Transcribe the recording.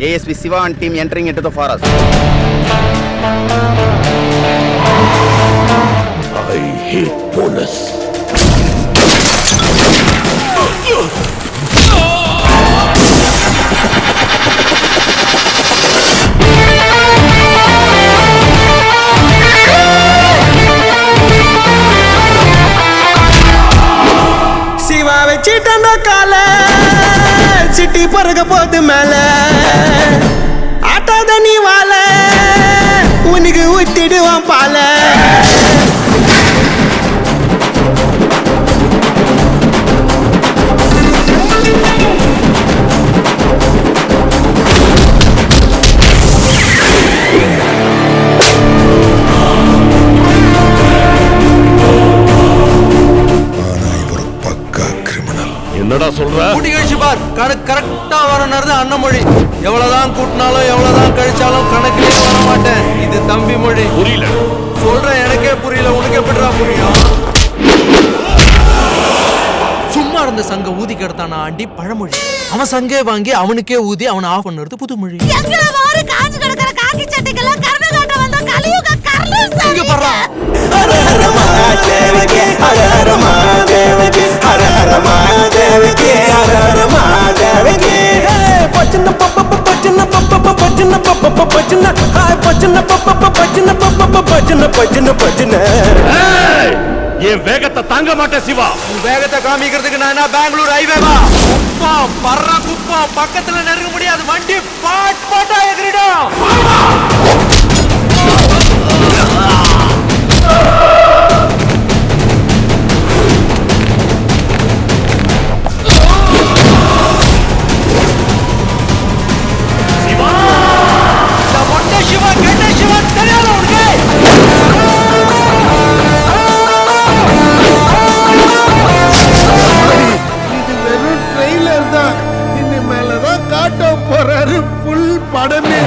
ASP Siva and team entering into the forest. I hate police. Siva வச்சிட்ட கால city பறக்க போது மேல ஆட்டாத நீ வாழ உனக்கு ஊத்திடுவான் பால என்னடா சொல்ற? கூட்டி கழிச்சு பார். கரெக்டா வரணுறது அண்ணமொழி. எவ்வளவுதான் கூட்டினாலும் எவ்வளவுதான் கழிச்சாலும் கணக்கிலே வர மாட்டேன். இது தம்பி மொழி. புரியல. சொல்றேன், எனக்கே புரியல, உனக்கு எப்படிடா புரியும்? சும்மா இருந்த சங்க ஊதி கெடுத்தானா ஆண்டி பழமொழி. அவன் சங்கே வாங்கி அவனுக்கே ஊதி அவன் ஆஃப் பண்ணுறது புதுமொழி. என் வேகத்தை தாங்க மாட்டேன் சிவா. வேகத்தை காமிக்கிறதுக்கு நான் என்ன பெங்களூர் ஹைவேவா? குப்பம் பர்ற குப்பம் பக்கத்துல நெருங்க முடியாது. வண்டி பாட்டா எதிரிடும். இனிமேலதான் காட்ட போறாரு புல் படமே.